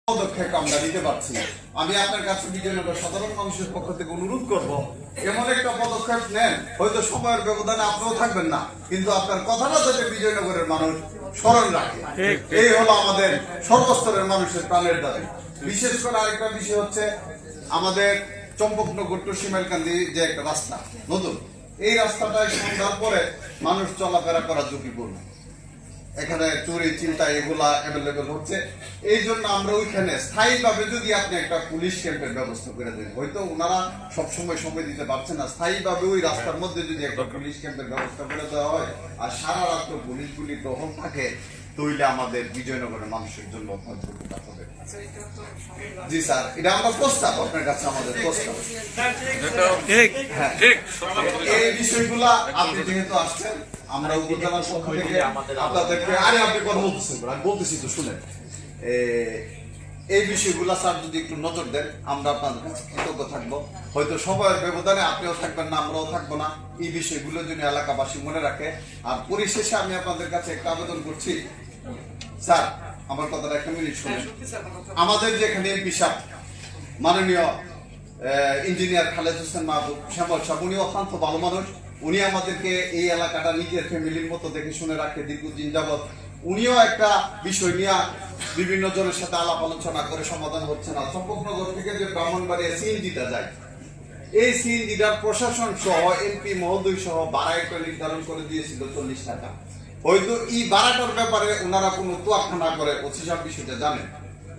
পদক্ষেপ আমরা নিতে পারছি না। আমি আপনার কাছে বিজয়নগর সাধারণ মানুষের পক্ষ থেকে অনুরোধ করব, এমন একটা পদক্ষেপ নেন, হয়তো সময়ের ব্যবধানে আপনিও থাকবেন না, কিন্তু আপনার কথাটা যাতে বিজয়নগরের মানুষ স্মরণ রাখে। এই হলো আমাদের সর্বস্তরের মানুষের প্রাণের দাবি। বিশেষ করে আরেকটা বিষয় হচ্ছে আমাদের চম্পকনগর টু শিমাইলকান্দি যে একটা রাস্তা নতুন, এই রাস্তাটায় সন্ধ্যার পরে মানুষ চলাফেরা করা ঝুঁকিপূর্ণ। এখানে চুরি চিন্তা এগুলা অ্যাভেলেবেল হচ্ছে। এই জন্য আমরা ওইখানে স্থায়ীভাবে যদি আপনি একটা পুলিশ ক্যাম্পের ব্যবস্থা করে দেন, হয়তো ওনারা সবসময় সময় দিতে পারছেন না, স্থায়ীভাবে ওই রাস্তার মধ্যে যদি একটা পুলিশ ক্যাম্পের ব্যবস্থা করে দেওয়া হয় আর সারা রাত্র পুলিশগুলি টহল থাকে, তৈলে আমাদের বিজয়নগরের মানুষের জন্য অত্যন্ত উপকার হবে। জি স্যার, এটা আমরা প্রস্তাব আপনার কাছে, আমাদের প্রস্তাব। এই বিষয়গুলা আপনি যেহেতু আসছেন, আমরা উপজেলার পক্ষ থেকে আপনাদেরকে আপনি কথা বলতেছেন, আমি বলতেছি তো শুনেন, এই বিষয়গুলা স্যার যদি একটু নজর দেন, আমরা আপনাদের কাছে কৃতজ্ঞ থাকবো। হয়তো সময়ের ব্যবধানে আপনিও থাকবেন না, আমরাও থাকবো না, এই বিষয়গুলো যদি এলাকাবাসী মনে রাখে। আর পরিশেষে আমি আপনাদের কাছে একটা আবেদন করছি স্যার, আমার কথাটা একটা মিনিট শুনেন। আমাদের যেখানে এমপি সাহেব মাননীয় ইঞ্জিনিয়ার খালেদ হোসেন মাহবুব শ্যামল সাহেব, উনি অত্যন্ত ভালো মানুষ। উনি আমাদেরকে এই এলাকাটা নিজের ফ্যামিলির মতো দেখে শুনে রাখে দীর্ঘদিন যাবৎ। উনিও একটা বিষয় নিয়ে বিভিন্ন জনের সাথে আলাপ আলোচনা করে সমাধান হচ্ছে না। চম্পকনগর থেকে যে ব্রাহ্মণবাড়িয়া সিএনজিটা যায়, এই সিএনজিটার প্রশাসন সহ এমপি মহোদয় সহ ভাড়া একটা নির্ধারণ করে দিয়েছিল 40 টাকা। হয়তো এই ভাড়াটার ব্যাপারে ওনারা কোনো তোয়াক্কা না করে, ওসি সাহেব বিষয়টা জানেন,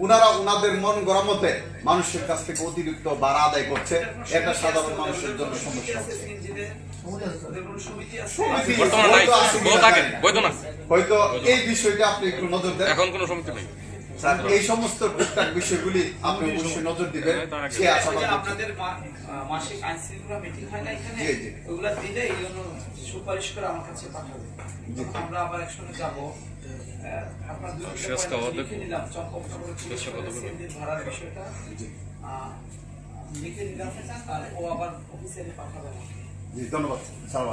ওনারা ওনাদের মন গড়া মতে মানুষের কাছ থেকে অতিরিক্ত ভাড়া আদায় করছে। এটা সাধারণ মানুষের জন্য সমস্যা হচ্ছে। হয়তো এই বিষয়টা আপনি একটু নজর দেন। এখন কোনো সমিতি নেই স্যার, এই সমস্ত টুকটাক বিষয়গুলি আপনি অবশ্যই নজর দিবেন। সে আশাবাদ। আপনাদের মাসিক আইন শৃঙ্খলা মিটিং হয় না এখানে, ওগুলা দিলে এই জন্য সুপারিশ করে আমার কাছে পাঠাবে। আমরা আবার একসঙ্গে যাবো। আপনার লিখে নিলাম চম্পকনগরের ভাড়ার বিষয়টা লিখে নিলাম, আর ও আবার অফিসিয়ালি পাঠাবে। জি ধন্যবাদ স্যার।